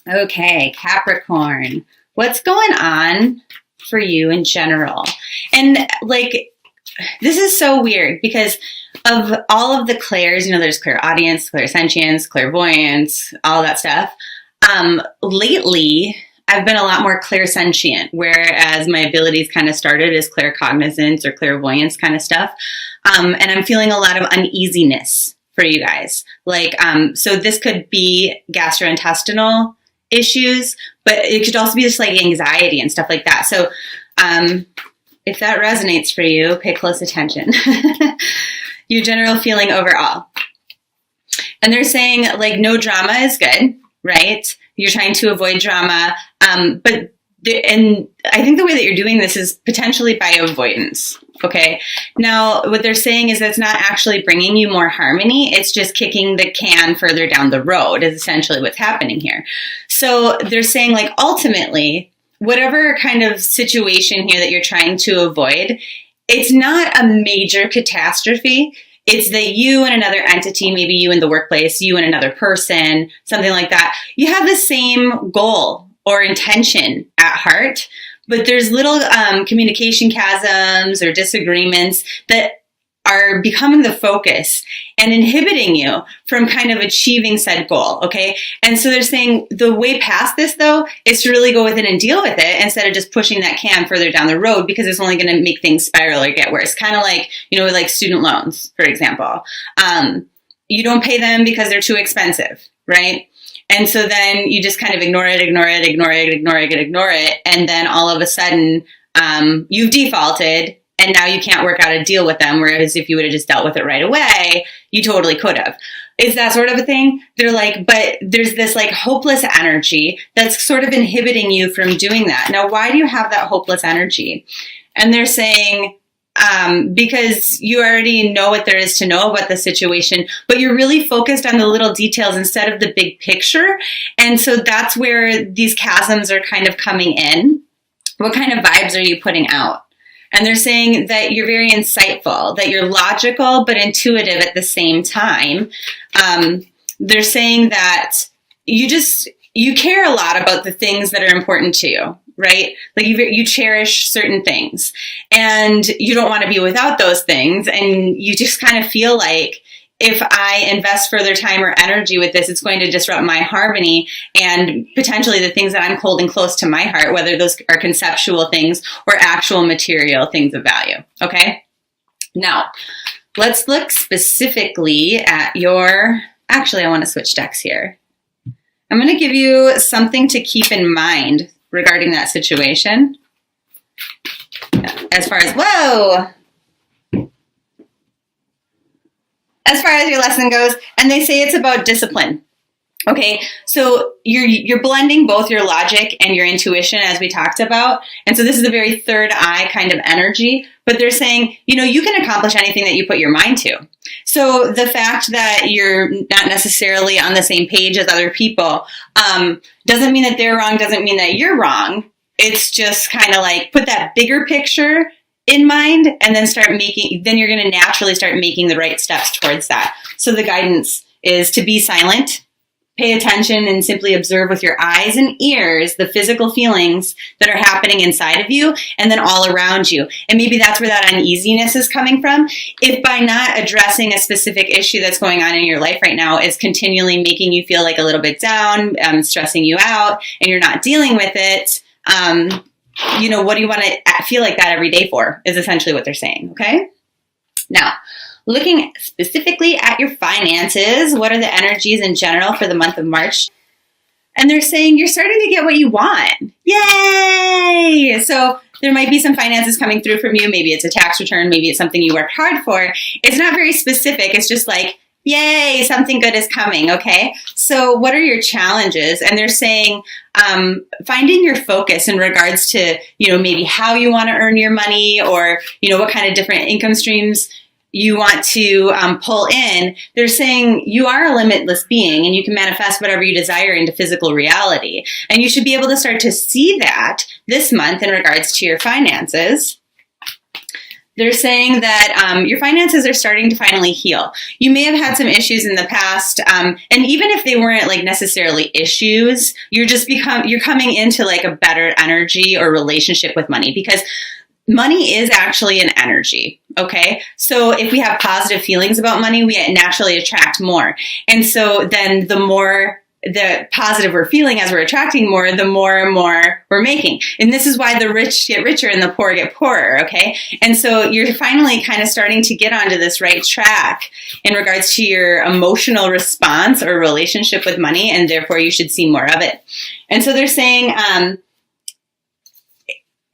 Okay, Capricorn. What's going on for you in general? And like, this is so weird because of all of the clairs, there's clairaudience, clairsentience, clairvoyance, all that stuff. Lately, I've been a lot more clairsentient, whereas my abilities kind of started as claircognizance or clairvoyance kind of stuff. And I'm feeling a lot of uneasiness for you guys. So this could be gastrointestinal issues, but it could also be just like anxiety and stuff like that. So if that resonates for you, pay close attention. Your general feeling overall. And they're saying no drama is good, right? You're trying to avoid drama. And I think the way that you're doing this is potentially by avoidance. Okay. Now, what they're saying is that's not actually bringing you more harmony. It's just kicking the can further down the road is essentially what's happening here. So they're saying ultimately, whatever kind of situation here that you're trying to avoid, it's not a major catastrophe. It's that you and another entity, maybe you in the workplace, you and another person, something like that, you have the same goal or intention at heart, but there's little communication chasms or disagreements that are becoming the focus and inhibiting you from kind of achieving said goal, okay? And so they're saying the way past this, though, is to really go within and deal with it instead of just pushing that can further down the road because it's only going to make things spiral or get worse. Kind of like student loans, for example. You don't pay them because they're too expensive, right? And so then you just kind of ignore it. And then all of a sudden, you've defaulted and now you can't work out a deal with them. Whereas if you would have just dealt with it right away, you totally could have. It's that sort of a thing. They're but there's this hopeless energy that's sort of inhibiting you from doing that. Now, why do you have that hopeless energy? And they're saying, because you already know what there is to know about the situation, but you're really focused on the little details instead of the big picture. And so that's where these chasms are kind of coming in. What kind of vibes are you putting out? And they're saying that you're very insightful, that you're logical but intuitive at the same time. They're saying that you care a lot about the things that are important to you, right? You cherish certain things and you don't want to be without those things. And you just kind of feel like if I invest further time or energy with this, it's going to disrupt my harmony and potentially the things that I'm holding close to my heart, whether those are conceptual things or actual material things of value. Okay. Now let's look specifically at actually, I want to switch decks here. I'm going to give you something to keep in mind regarding that situation. As far as your lesson goes, and they say it's about discipline. Okay, so you're blending both your logic and your intuition, as we talked about. And so this is a very third eye kind of energy, but they're saying, you can accomplish anything that you put your mind to. So the fact that you're not necessarily on the same page as other people doesn't mean that they're wrong, doesn't mean that you're wrong. It's just kind of put that bigger picture in mind and then then you're going to naturally start making the right steps towards that. So the guidance is to be silent, pay attention, and simply observe with your eyes and ears the physical feelings that are happening inside of you and then all around you. And maybe that's where that uneasiness is coming from. If by not addressing a specific issue that's going on in your life right now is continually making you feel a little bit down, stressing you out, and you're not dealing with it, what do you want to feel like that every day for is essentially what they're saying. Okay. Now, looking specifically at your finances, what are the energies in general for the month of March? And they're saying you're starting to get what you want. Yay! So there might be some finances coming through from you. Maybe it's a tax return. Maybe it's something you worked hard for. It's not very specific. It's just yay, something good is coming. Okay. So what are your challenges? And they're saying, finding your focus in regards to, maybe how you want to earn your money or, what kind of different income streams you want to pull in. They're saying you are a limitless being and you can manifest whatever you desire into physical reality. And you should be able to start to see that this month in regards to your finances. They're saying that your finances are starting to finally heal. You may have had some issues in the past, and even if they weren't like necessarily issues, you're coming into like a better energy or relationship with money, because money is actually an energy. Okay. So if we have positive feelings about money, we naturally attract more. And so then the positive we're feeling as we're attracting more, the more and more we're making. And this is why the rich get richer and the poor get poorer, okay? And so you're finally kind of starting to get onto this right track in regards to your emotional response or relationship with money, and therefore you should see more of it. And so they're saying,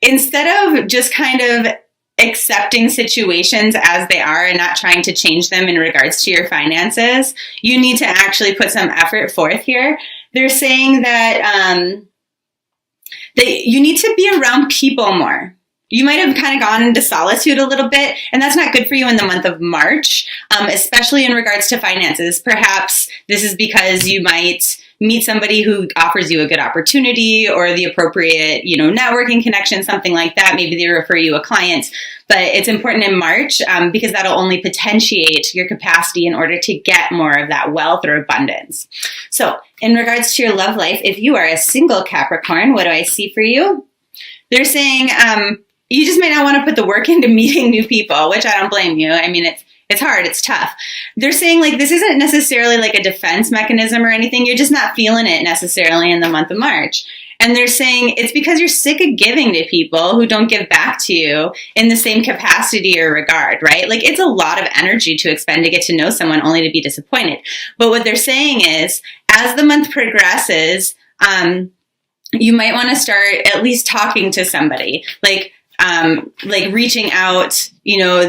instead of just kind of accepting situations as they are and not trying to change them in regards to your finances, you need to actually put some effort forth here. They're saying that you need to be around people more. You might have kind of gone into solitude a little bit, and that's not good for you in the month of March, especially in regards to finances. Perhaps this is because you might meet somebody who offers you a good opportunity or the appropriate, networking connection, something like that. Maybe they refer you a client. But it's important in March because that'll only potentiate your capacity in order to get more of that wealth or abundance. So in regards to your love life, if you are a single Capricorn, what do I see for you? They're saying you just might not want to put the work into meeting new people, which I don't blame you. I mean, it's hard. It's tough. They're saying like this isn't necessarily like a defense mechanism or anything. You're just not feeling it necessarily in the month of March. And they're saying it's because you're sick of giving to people who don't give back to you in the same capacity or regard, right? Like it's a lot of energy to expend to get to know someone only to be disappointed. But what they're saying is as the month progresses, you might want to start at least talking to somebody, like reaching out,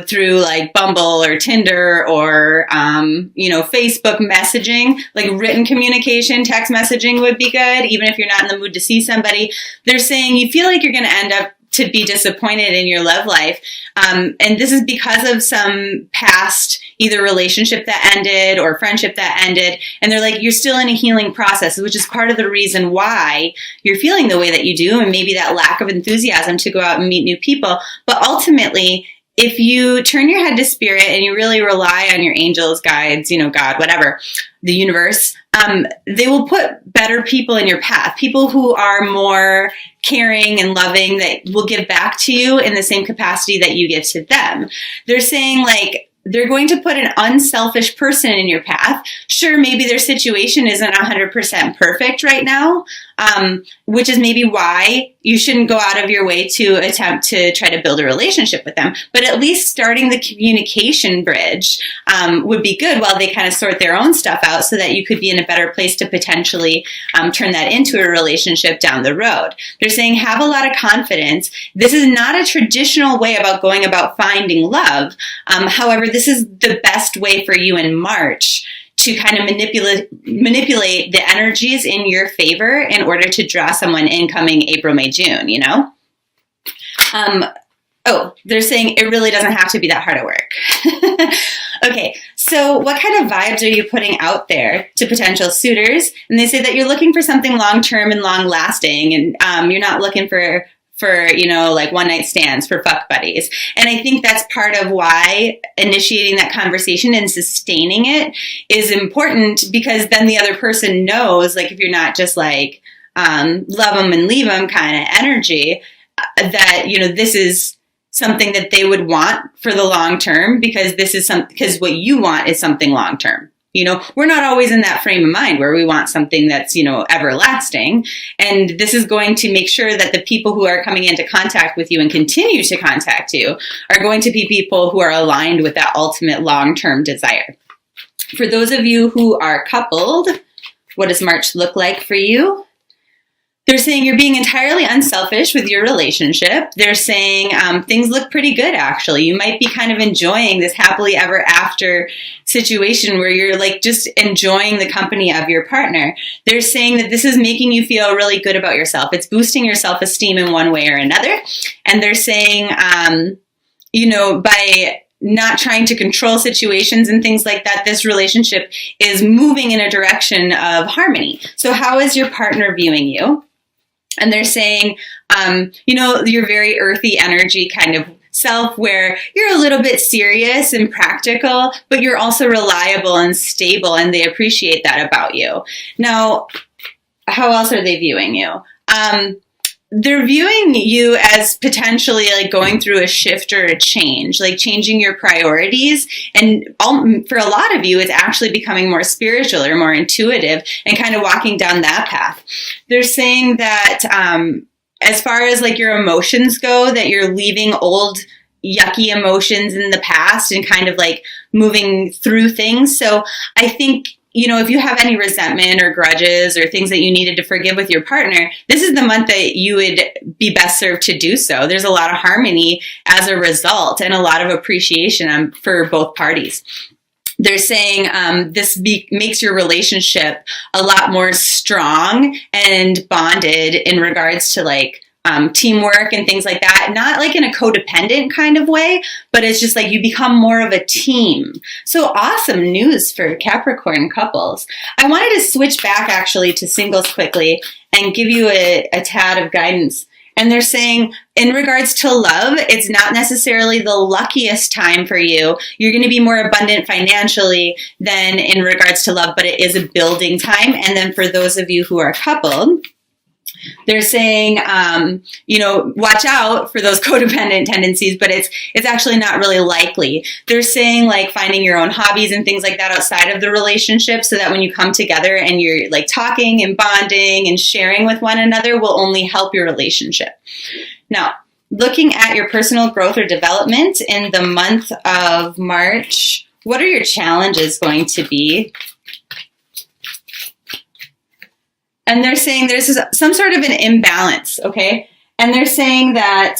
through like Bumble or Tinder or, Facebook messaging, like written communication, text messaging would be good, even if you're not in the mood to see somebody. They're saying you feel like you're going to end up to be disappointed in your love life. And this is because of some past either relationship that ended or friendship that ended. And they're like, you're still in a healing process, which is part of the reason why you're feeling the way that you do. And maybe that lack of enthusiasm to go out and meet new people. But ultimately, if you turn your head to spirit and you really rely on your angels, guides, God, whatever, the universe, they will put better people in your path, people who are more caring and loving, that will give back to you in the same capacity that you give to them. They're saying like, they're going to put an unselfish person in your path. Sure, maybe their situation isn't 100% perfect right now, which is maybe why you shouldn't go out of your way to attempt to try to build a relationship with them. But at least starting the communication bridge would be good while they kind of sort their own stuff out, so that you could be in a better place to potentially turn that into a relationship down the road. They're saying have a lot of confidence. This is not a traditional way about going about finding love. However, this is the best way for you in March to kind of manipulate the energies in your favor in order to draw someone in coming April, May, June, they're saying it really doesn't have to be that hard at work. Okay, so what kind of vibes are you putting out there to potential suitors? And they say that you're looking for something long-term and long-lasting, and you're not looking for like one-night stands, for fuck buddies. And I think that's part of why initiating that conversation and sustaining it is important, because then the other person knows, like, if you're not just like love them and leave them kind of energy, that, this is something that they would want for the long term, because because what you want is something long term. We're not always in that frame of mind where we want something that's, everlasting. And this is going to make sure that the people who are coming into contact with you and continue to contact you are going to be people who are aligned with that ultimate long-term desire. For those of you who are coupled, what does March look like for you? They're saying you're being entirely unselfish with your relationship. They're saying things look pretty good, actually. You might be kind of enjoying this happily ever after situation where you're like just enjoying the company of your partner. They're saying that this is making you feel really good about yourself. It's boosting your self-esteem in one way or another. And they're saying, by not trying to control situations and things like that, this relationship is moving in a direction of harmony. So how is your partner viewing you? And they're saying, you're very earthy energy, kind of self where you're a little bit serious and practical, but you're also reliable and stable, and they appreciate that about you. Now, how else are they viewing you? They're viewing you as potentially like going through a shift or a change, like changing your priorities. And for a lot of you, it's actually becoming more spiritual or more intuitive and kind of walking down that path. They're saying that as far as like your emotions go, that you're leaving old yucky emotions in the past and kind of like moving through things. So I think, you know, if you have any resentment or grudges or things that you needed to forgive with your partner, this is the month that you would be best served to do so. There's a lot of harmony as a result and a lot of appreciation for both parties. They're saying this makes your relationship a lot more strong and bonded in regards to like teamwork and things like that. Not like in a codependent kind of way, but it's just like you become more of a team. So awesome news for Capricorn couples. I wanted to switch back actually to singles quickly and give you a tad of guidance. And they're saying in regards to love, it's not necessarily the luckiest time for you. You're going to be more abundant financially than in regards to love, but it is a building time. And then for those of you who are coupled, they're saying, you know, watch out for those codependent tendencies, but it's actually not really likely. They're saying like finding your own hobbies and things like that outside of the relationship so that when you come together and you're like talking and bonding and sharing with one another will only help your relationship. Now, looking at your personal growth or development in the month of March, what are your challenges going to be? And they're saying there's some sort of an imbalance, okay? And they're saying that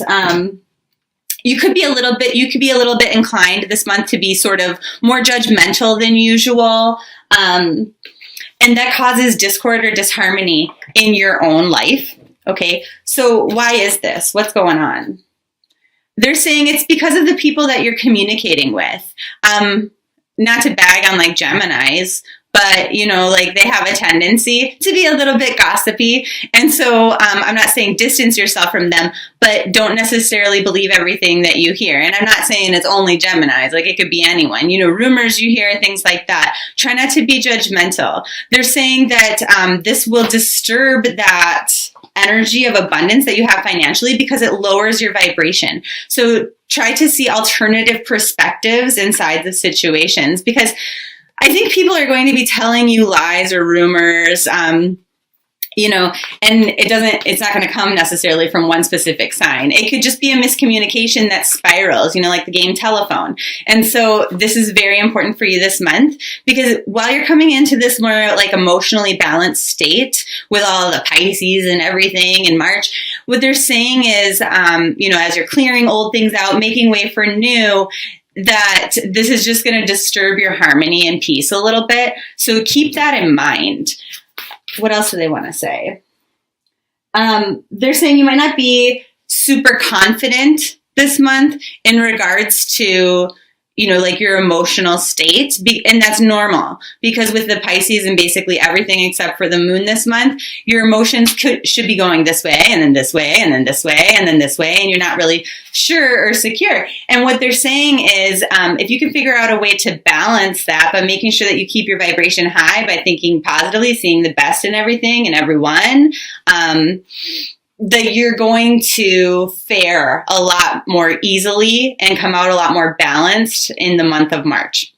you could be a little bit inclined this month to be sort of more judgmental than usual, and that causes discord or disharmony in your own life, okay? So why is this? What's going on? They're saying it's because of the people that you're communicating with. Not to bag on like Geminis, but, you know, like they have a tendency to be a little bit gossipy. And so I'm not saying distance yourself from them, but don't necessarily believe everything that you hear. And I'm not saying it's only Geminis, like it could be anyone, you know, rumors you hear, things like that. Try not to be judgmental. They're saying that this will disturb that energy of abundance that you have financially because it lowers your vibration. So try to see alternative perspectives inside the situations because I think people are going to be telling you lies or rumors, you know, and it's not going to come necessarily from one specific sign. It could just be a miscommunication that spirals, you know, like the game telephone. And so this is very important for you this month because while you're coming into this more like emotionally balanced state with all the Pisces and everything in March, what they're saying is, you know, as you're clearing old things out, making way for new, that this is just going to disturb your harmony and peace a little bit. So keep that in mind. What else do they want to say? They're saying you might not be super confident this month in regards to, you know, like your emotional state. And that's normal because with the Pisces and basically everything except for the moon this month, your emotions should be going this way and then this way and then this way and then this way. And you're not really sure or secure. And what they're saying is if you can figure out a way to balance that by making sure that you keep your vibration high by thinking positively, seeing the best in everything and everyone, that you're going to fare a lot more easily and come out a lot more balanced in the month of March.